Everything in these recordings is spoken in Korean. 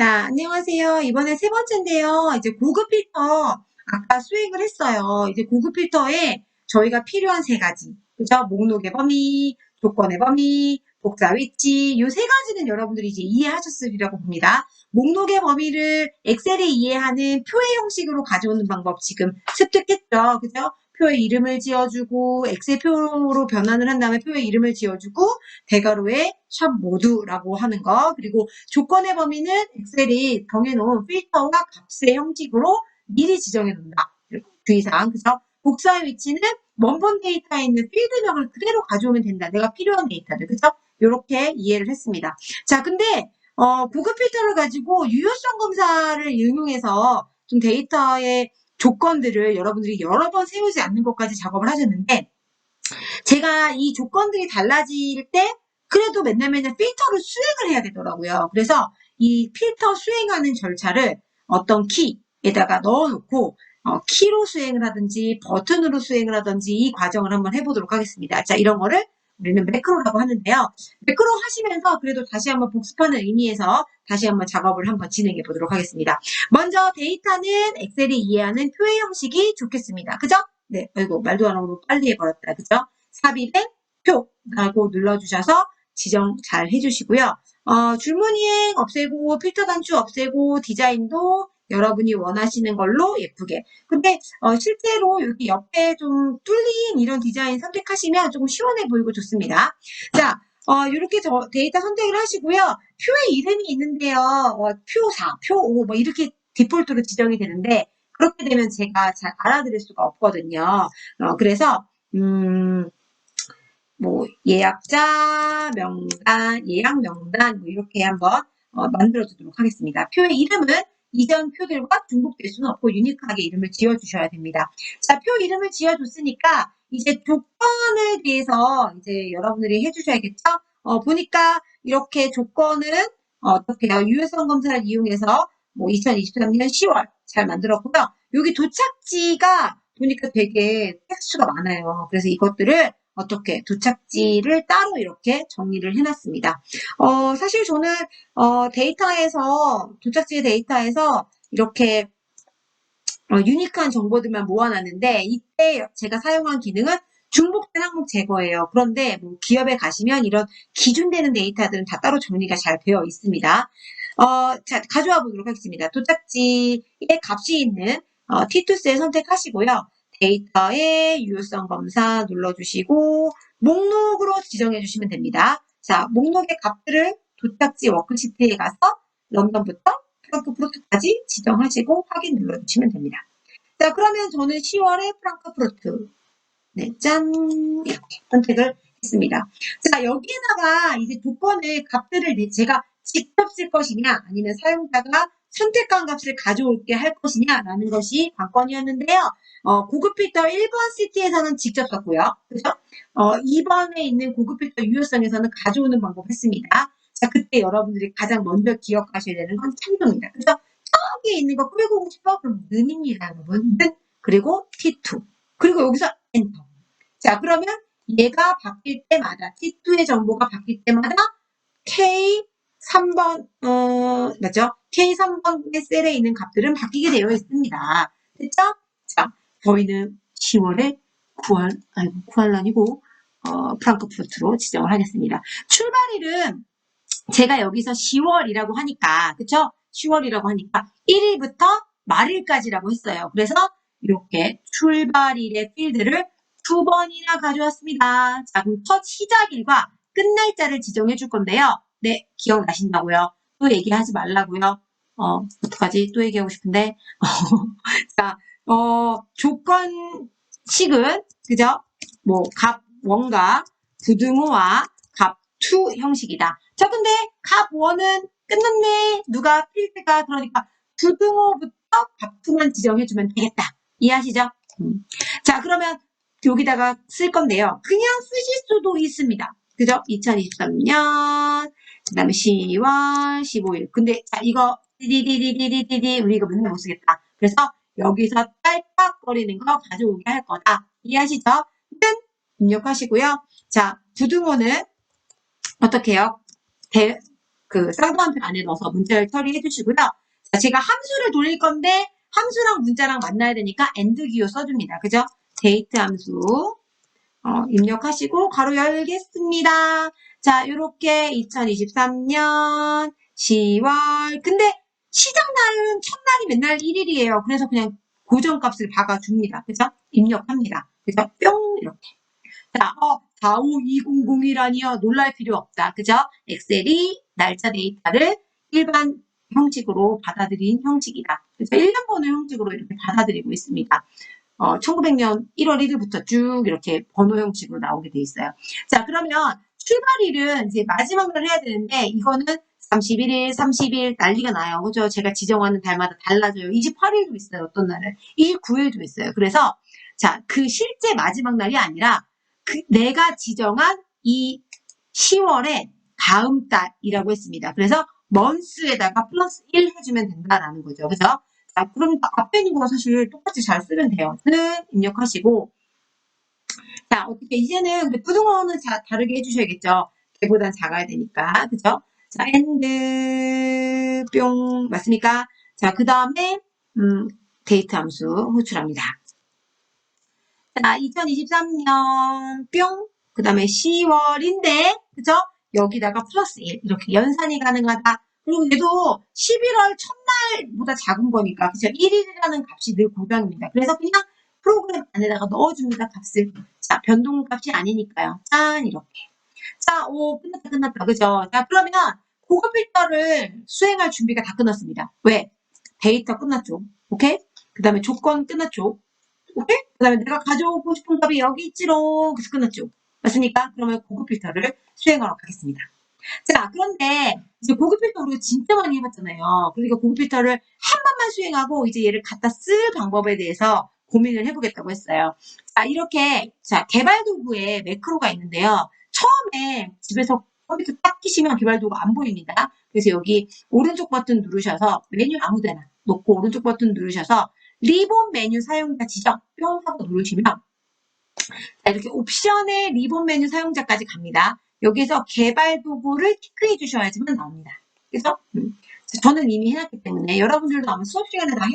자, 안녕하세요. 이번에 세 번째인데요. 이제 고급 필터, 아까 수행을 했어요. 이제 고급 필터에 저희가 필요한 세 가지. 그죠? 목록의 범위, 조건의 범위, 복사 위치, 요 세 가지는 여러분들이 이제 이해하셨으리라고 봅니다. 목록의 범위를 엑셀에 이해하는 표의 형식으로 가져오는 방법 지금 습득했죠. 그죠? 표의 이름을 지어주고, 엑셀 표로 변환을 한 다음에 표의 이름을 지어주고, 대괄호에 샵 모두라고 하는 거, 그리고 조건의 범위는 엑셀이 정해놓은 필터와 값의 형식으로 미리 지정해 놓는다. 주의사항. 그래서 복사의 위치는 원본 데이터에 있는 필드명을 그대로 가져오면 된다. 내가 필요한 데이터들. 그죠? 이렇게 이해를 했습니다. 자, 근데 고급 필터를 가지고 유효성 검사를 응용해서 좀 데이터의 조건들을 여러분들이 여러 번 세우지 않는 것까지 작업을 하셨는데, 제가 이 조건들이 달라질 때 그래도 맨날 필터를 수행을 해야 되더라고요. 그래서 이 필터 수행하는 절차를 어떤 키에다가 넣어놓고 키로 수행을 하든지 버튼으로 수행을 하든지 이 과정을 한번 해보도록 하겠습니다. 자, 이런 거를 우리는 매크로라고 하는데요. 매크로 하시면서 그래도 다시 한번 복습하는 의미에서 다시 한번 작업을 한번 진행해 보도록 하겠습니다. 먼저 데이터는 엑셀이 이해하는 표의 형식이 좋겠습니다. 그죠? 네, 아이고 말도 안 하고 빨리 해버렸다. 그죠? 삽입에 표라고 눌러주셔서 지정 잘 해주시고요. 줄무늬행 없애고 필터 단추 없애고 디자인도 여러분이 원하시는 걸로 예쁘게. 근데 실제로 여기 옆에 좀 뚫린 이런 디자인 선택하시면 조금 시원해 보이고 좋습니다. 자, 이렇게 데이터 선택을 하시고요. 표의 이름이 있는데요. 표 4, 표 5, 뭐 이렇게 디폴트로 지정이 되는데 그렇게 되면 제가 잘 알아들을 수가 없거든요. 그래서 뭐 예약자 명단, 예약 명단 뭐 이렇게 한번 만들어 주도록 하겠습니다. 표의 이름은 이전 표들과 중복될 수는 없고 유니크하게 이름을 지어주셔야 됩니다. 자, 표 이름을 지어줬으니까 이제 조건에 대해서 이제 여러분들이 해주셔야겠죠? 보니까 이렇게 조건은 어떻게 해요? 유효성 검사를 이용해서 뭐 2023년 10월 잘 만들었고요. 여기 도착지가 보니까 되게 텍스트가 많아요. 그래서 이것들을 어떻게 도착지를 따로 이렇게 정리를 해놨습니다. 사실 저는 데이터에서 도착지 데이터에서 이렇게 유니크한 정보들만 모아놨는데 이때 제가 사용한 기능은 중복된 항목 제거예요. 그런데 뭐 기업에 가시면 이런 기준되는 데이터들은 다 따로 정리가 잘 되어 있습니다. 자, 가져와 보도록 하겠습니다. 도착지에 값이 있는 T2셀 선택하시고요. 데이터의 유효성 검사 눌러주시고 목록으로 지정해 주시면 됩니다. 자, 목록의 값들을 도착지 워크시트에 가서 런던부터 프랑크푸르트까지 지정하시고 확인 눌러주시면 됩니다. 자, 그러면 저는 10월에 프랑크푸르트 네, 짠 이렇게 선택을 했습니다. 자, 여기에다가 이제 조건을 값들을 제가 직접 쓸 것이냐 아니면 사용자가 선택한 값을 가져올게 할 것이냐라는 것이 관건이었는데요. 고급 필터 1번 시티에서는 직접 썼고요. 그죠? 2번에 있는 고급 필터 유효성에서는 가져오는 방법 했습니다. 자, 그때 여러분들이 가장 먼저 기억하셔야 되는 건 참조입니다. 그죠? 저기에 있는 거 꾸며보고 싶어? 그럼 는입니다, 여러분. 는. 그리고 T2. 그리고 여기서 엔터. 자, 그러면 얘가 바뀔 때마다, T2의 정보가 바뀔 때마다 K3번, 맞죠? K3번의 셀에 있는 값들은 바뀌게 되어 있습니다. 됐죠? 자, 저희는 10월에 쿠알란이고, 프랑크푸르트로 지정을 하겠습니다. 출발일은 제가 여기서 10월이라고 하니까, 그쵸? 10월이라고 하니까 1일부터 말일까지라고 했어요. 그래서 이렇게 출발일의 필드를 2번이나 가져왔습니다. 자, 그럼 첫 시작일과 끝날짜를 지정해 줄 건데요. 네, 기억나신다고요? 또 얘기하지 말라고요? 어떡하지? 또 얘기하고 싶은데. 자, 조건식은, 그죠? 뭐, 원과 부등호와 투 형식이다. 자, 근데 갑1은 끝났네. 누가 필드가 그러니까 부등호부터 갑2만 지정해주면 되겠다. 이해하시죠? 자, 그러면 여기다가 쓸 건데요. 그냥 쓰실 수도 있습니다. 그죠? 2023년 그 다음에 10월 15일. 근데 자, 이거 디디디디디디디 우리 이거 맨날 못 쓰겠다. 그래서 여기서 딸깍거리는 거 가져오게 할 거다. 이해하시죠? 는 입력하시고요. 자, 부등호는 어떻게 해요? 그 쌍따옴표 안에 넣어서 문자를 처리해 주시고요. 자, 제가 함수를 돌릴 건데 함수랑 문자랑 만나야 되니까 AND 기호 써줍니다. 그죠? 데이트 함수 입력하시고 가로 열겠습니다. 자, 요렇게 2023년 10월 근데 시작날은 첫날이 맨날 1일이에요. 그래서 그냥 고정값을 박아줍니다. 그죠? 입력합니다. 그죠? 뿅 이렇게. 자, 45200이라니요. 놀랄 필요 없다. 그죠? 엑셀이 날짜 데이터를 일반 형식으로 받아들인 형식이다. 그래서 1년 번호 형식으로 이렇게 받아들이고 있습니다. 1900년 1월 1일부터 쭉 이렇게 번호 형식으로 나오게 돼 있어요. 자, 그러면 출발일은 이제 마지막 날 해야 되는데 이거는 31일, 30일 난리가 나요. 그죠? 제가 지정하는 달마다 달라져요. 28일도 있어요. 어떤 날은 29일도 있어요. 그래서 자, 그 실제 마지막 날이 아니라 내가 지정한 이 10월의 다음 달이라고 했습니다. 그래서 month에다가 플러스 1 해주면 된다라는 거죠. 그죠? 자, 그럼 앞에 있는 거 사실 똑같이 잘 쓰면 돼요. 는 입력하시고 자, 어떻게 이제는 부등호는 다르게 해주셔야겠죠. 걔보단 작아야 되니까. 그죠? 자, and 뿅 맞습니까? 자, 그 다음에 데이트 함수 호출합니다. 자, 2023년 뿅. 그 다음에 10월인데, 그죠? 여기다가 플러스 1. 이렇게 연산이 가능하다. 그리고 얘도 11월 첫날보다 작은 거니까, 그죠? 1일이라는 값이 늘 고정입니다. 그래서 그냥 프로그램 안에다가 넣어줍니다, 값을. 자, 변동값이 아니니까요. 짠, 이렇게. 자, 오, 끝났다. 그죠? 자, 그러면 고급 필터를 수행할 준비가 다 끝났습니다. 왜? 데이터 끝났죠. 오케이? 그 다음에 조건 끝났죠. 오케이? 그 다음에 내가 가져오고 싶은 값이 여기 있지롱. 그래서 끝났죠. 맞습니까? 그러면 고급 필터를 수행하러 가겠습니다. 자, 그런데 이제 고급 필터 우리가 진짜 많이 해봤잖아요. 그러니까 고급 필터를 한 번만 수행하고 이제 얘를 갖다 쓸 방법에 대해서 고민을 해보겠다고 했어요. 자, 이렇게 자 개발 도구에 매크로가 있는데요. 처음에 집에서 컴퓨터 딱 키시면 개발 도구가 안 보입니다. 그래서 여기 오른쪽 버튼 누르셔서 메뉴 아무데나 놓고 오른쪽 버튼 누르셔서 리본 메뉴 사용자 지정 뿅 하고 누르시면 자, 이렇게 옵션의 리본 메뉴 사용자까지 갑니다. 여기서 개발 도구를 체크해 주셔야지만 나옵니다. 그래서 저는 이미 해놨기 때문에 여러분들도 아마 수업 시간에 다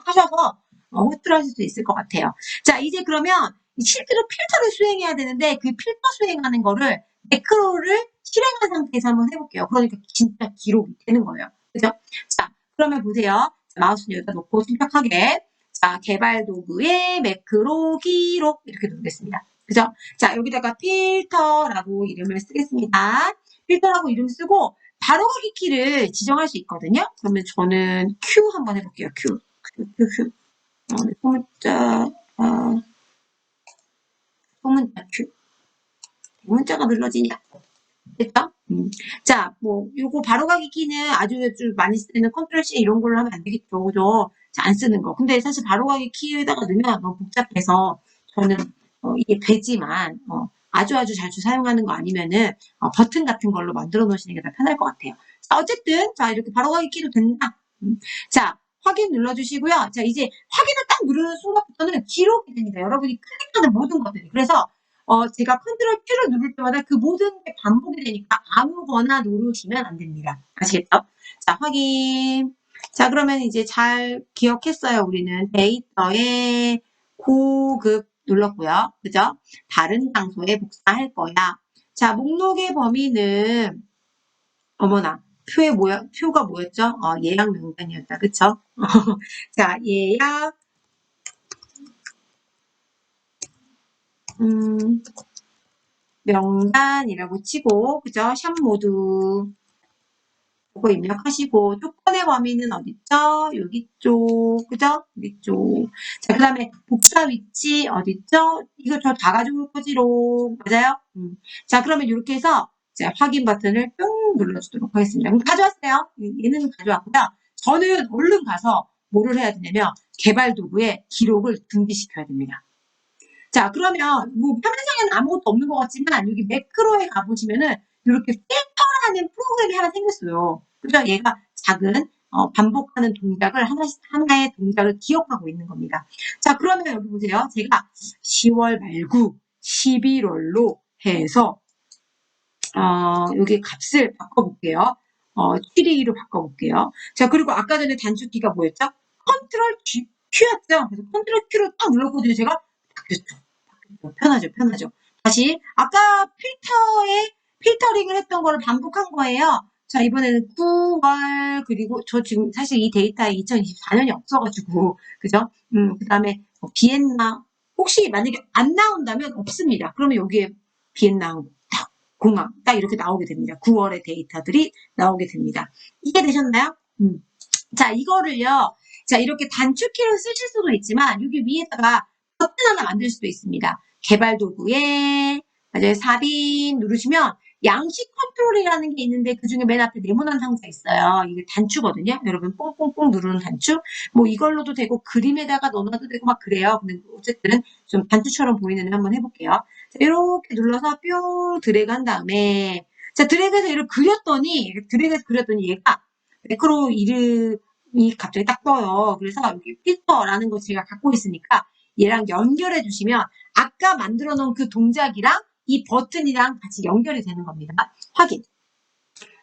하셔서 호출하실 수 있을 것 같아요. 자, 이제 그러면 실제로 필터를 수행해야 되는데 그 필터 수행하는 거를 매크로를 실행한 상태에서 한번 해볼게요. 그러니까 진짜 기록이 되는 거예요. 그죠? 자, 그러면 보세요. 자, 마우스는 여기다 놓고 심각하게 자, 개발 도구의 매크로 기록 이렇게 누르겠습니다. 그죠? 자, 여기다가 필터라고 이름을 쓰겠습니다. 필터라고 이름 쓰고 바로가기 키를 지정할 수 있거든요. 그러면 저는 Q 한번 해볼게요. Q. Q. 소문자, 소문자 Q. 문자가 눌러지냐? 됐죠? 자, 뭐, 요거 바로가기 키는 아주 많이 쓰는 컨트롤 C 이런 걸로 하면 안 되겠죠. 그죠? 자, 안 쓰는 거. 근데 사실 바로가기 키에다가 넣으면 너무 복잡해서 저는, 이게 되지만, 아주 자주 사용하는 거 아니면은, 버튼 같은 걸로 만들어 놓으시는 게 더 편할 것 같아요. 자, 어쨌든, 자, 이렇게 바로가기 키도 된다. 자, 확인 눌러주시고요. 자, 이제 확인을 딱 누르는 순간부터는 기록이 됩니다. 여러분이 클릭하는 모든 것들이. 그래서, 제가 컨트롤 Q를 누를 때마다 그 모든 게 반복이 되니까 아무거나 누르시면 안 됩니다. 아시겠죠? 자, 확인. 자, 그러면 이제 잘 기억했어요. 우리는 데이터에 고급 눌렀고요. 그죠? 다른 장소에 복사할 거야. 자, 목록의 범위는 어머나. 표가 뭐였죠? 예약 명단이었다. 그쵸? 자, 예약 명단이라고 치고, 그죠? 샵 모드. 그거 입력하시고, 조건의 범위는 어딨죠? 여기 쪽, 그죠? 여기 쪽. 자, 그 다음에 복사 위치 어딨죠? 이거 저 다 가지고 올 거지로. 맞아요? 자, 그러면 이렇게 해서, 자, 확인 버튼을 뿅 눌러주도록 하겠습니다. 그럼 가져왔어요. 얘는 가져왔고요. 저는 얼른 가서 뭐를 해야 되냐면, 개발 도구에 기록을 등기시켜야 됩니다. 자, 그러면 뭐 화면상에는 아무것도 없는 것 같지만 여기 매크로에 가보시면은 이렇게 필터라는 프로그램이 하나 생겼어요. 그죠? 얘가 작은 반복하는 동작을 하나의 동작을 기억하고 있는 겁니다. 자, 그러면 여기 보세요. 제가 10월 말고 11월로 해서 여기 값을 바꿔볼게요. Q로 바꿔볼게요. 자, 그리고 아까 전에 단축키가 뭐였죠? 컨트롤 Q였죠? 그래서 컨트롤 Q로 딱 눌렀거든요. 제가 바뀌었죠. 편하죠, 편하죠. 다시 아까 필터링을 했던 거를 반복한 거예요. 자, 이번에는 9월 그리고 저 지금 사실 이 데이터에 2024년이 없어가지고 그죠? 그다음에 비엔나 혹시 만약에 안 나온다면 없습니다. 그러면 여기에 비엔나 딱 공항 딱 이렇게 나오게 됩니다. 9월의 데이터들이 나오게 됩니다. 이해되셨나요? 자, 이거를요. 자, 이렇게 단축키로 쓰실 수도 있지만 여기 위에다가 버튼 하나 만들 수도 있습니다. 개발 도구에 맞아요. 삽입 누르시면 양식 컨트롤이라는 게 있는데 그중에 맨 앞에 네모난 상자 있어요. 이게 단추거든요. 여러분 뽕뽕뽕 누르는 단추. 뭐 이걸로도 되고 그림에다가 넣어놔도 되고 막 그래요. 근데 어쨌든 좀 단추처럼 보이는 애 한번 해볼게요. 자, 이렇게 눌러서 뿅 드래그 한 다음에 자 드래그해서 이렇게 그렸더니 얘가 매크로 이름이 갑자기 딱 떠요. 그래서 여기 필터라는 거 제가 갖고 있으니까 얘랑 연결해 주시면 아까 만들어 놓은 그 동작이랑 이 버튼이랑 같이 연결이 되는 겁니다. 확인.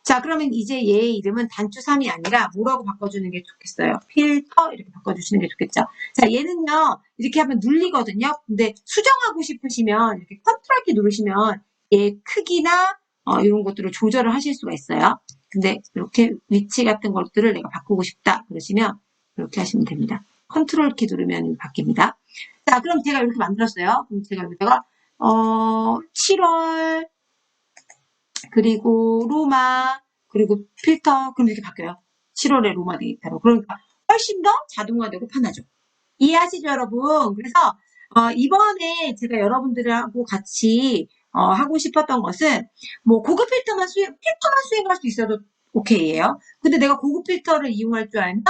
자, 그러면 이제 얘의 이름은 단추 3이 아니라 뭐라고 바꿔주는 게 좋겠어요? 필터 이렇게 바꿔주시는 게 좋겠죠. 자, 얘는요 이렇게 하면 눌리거든요. 근데 수정하고 싶으시면 이렇게 컨트롤 키 누르시면 얘 크기나 이런 것들을 조절을 하실 수가 있어요. 근데 이렇게 위치 같은 것들을 내가 바꾸고 싶다 그러시면 이렇게 하시면 됩니다. 컨트롤 키 누르면 바뀝니다. 자, 그럼 제가 이렇게 만들었어요. 그럼 제가 여기다가 7월 그리고 로마 그리고 필터 그럼 이렇게 바뀌어요. 7월에 로마 데이터로. 그러니까 훨씬 더 자동화되고 편하죠. 이해하시죠, 여러분? 그래서 이번에 제가 여러분들하고 같이 하고 싶었던 것은 뭐 고급 필터만 수행할 수 있어도 오케이예요. 근데 내가 고급 필터를 이용할 줄 알면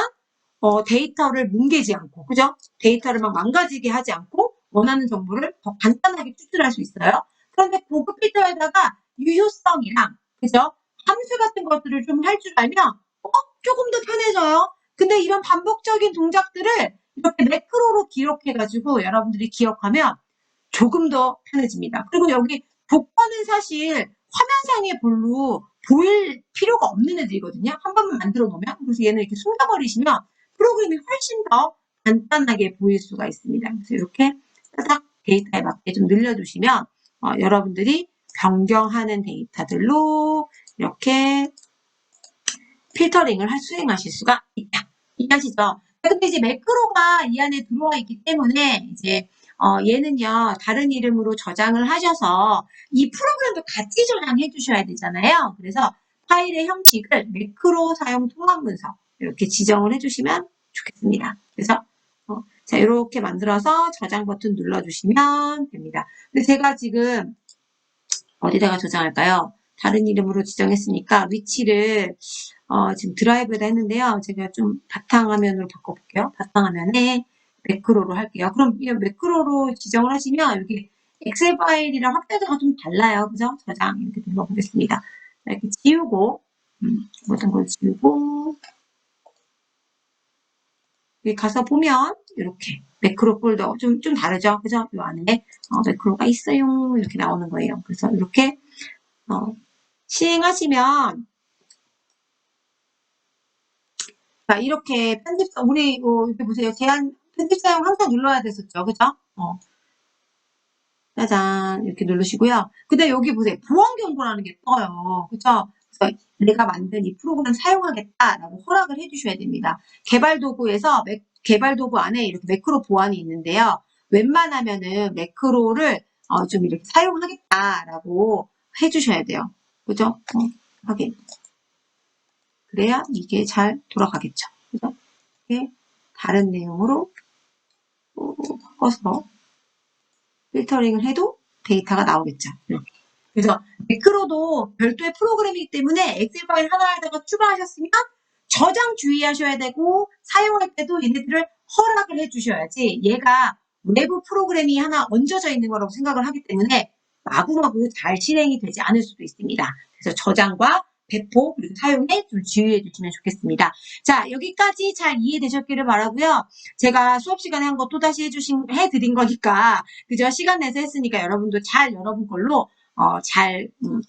데이터를 뭉개지 않고, 그죠? 데이터를 막 망가지게 하지 않고 원하는 정보를 더 간단하게 추출할 수 있어요. 그런데 고급 필터에다가 유효성이랑, 그죠? 함수 같은 것들을 좀 할 줄 알면 조금 더 편해져요. 근데 이런 반복적인 동작들을 이렇게 매크로로 기록해가지고 여러분들이 기억하면 조금 더 편해집니다. 그리고 여기 복권은 사실 화면상에 별로 보일 필요가 없는 애들이거든요. 한 번만 만들어 놓으면. 그래서 얘는 이렇게 숨겨버리시면 프로그램이 훨씬 더 간단하게 보일 수가 있습니다. 그래서 이렇게 딱 데이터에 맞게 좀 늘려주시면 여러분들이 변경하는 데이터들로 이렇게 필터링을 수행하실 수가 있다. 이해하시죠? 근데 이제 매크로가 이 안에 들어와 있기 때문에 이제 얘는요 다른 이름으로 저장을 하셔서 이 프로그램도 같이 저장해 주셔야 되잖아요. 그래서 파일의 형식을 매크로 사용 통합 문서 이렇게 지정을 해주시면 좋겠습니다. 그래서 자 이렇게 만들어서 저장 버튼 눌러주시면 됩니다. 근데 제가 지금 어디다가 저장할까요? 다른 이름으로 지정했으니까 위치를 지금 드라이브에다 했는데요. 제가 좀 바탕화면으로 바꿔볼게요. 바탕화면에 매크로로 할게요. 그럼 이 매크로로 지정을 하시면 여기 엑셀 파일이랑 확대도가 좀 달라요. 그죠? 저장 이렇게 눌러보겠습니다. 이렇게 지우고 모든 걸 지우고 여기 가서 보면 이렇게 매크로 폴더 좀 다르죠? 그죠? 이 안에 매크로가 있어요. 이렇게 나오는 거예요. 그래서 이렇게 시행하시면 자, 이렇게 편집성, 우리, 이렇게 보세요. 편집 사용 항상 눌러야 됐었죠. 그죠? 짜잔. 이렇게 누르시고요. 근데 여기 보세요. 보안 경고라는 게 떠요. 그죠? 그래서 내가 만든 이 프로그램 사용하겠다라고 허락을 해주셔야 됩니다. 개발 도구에서, 개발 도구 안에 이렇게 매크로 보안이 있는데요. 웬만하면은 매크로를 좀 이렇게 사용하겠다라고 해주셔야 돼요. 그죠? 확인. 그래야 이게 잘 돌아가겠죠. 그죠? 이렇게 다른 내용으로 바꿔서 필터링을 해도 데이터가 나오겠죠. 이렇게. 그래서 매크로도 별도의 프로그램이기 때문에 엑셀 파일 하나에다가 추가하셨으면 저장 주의하셔야 되고 사용할 때도 얘네들을 허락을 해주셔야지 얘가 외부 프로그램이 하나 얹어져 있는 거라고 생각을 하기 때문에 마구마구 잘 실행이 되지 않을 수도 있습니다. 그래서 저장과 배포 그리고 사용에 좀 주의해 주시면 좋겠습니다. 자, 여기까지 잘 이해되셨기를 바라고요. 제가 수업 시간에 한 거 또다시 해드린 거니까 그죠? 시간 내서 했으니까 여러분도 잘 여러분 걸로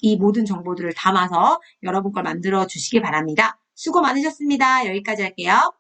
이 모든 정보들을 담아서 여러분 걸 만들어 주시기 바랍니다. 수고 많으셨습니다. 여기까지 할게요.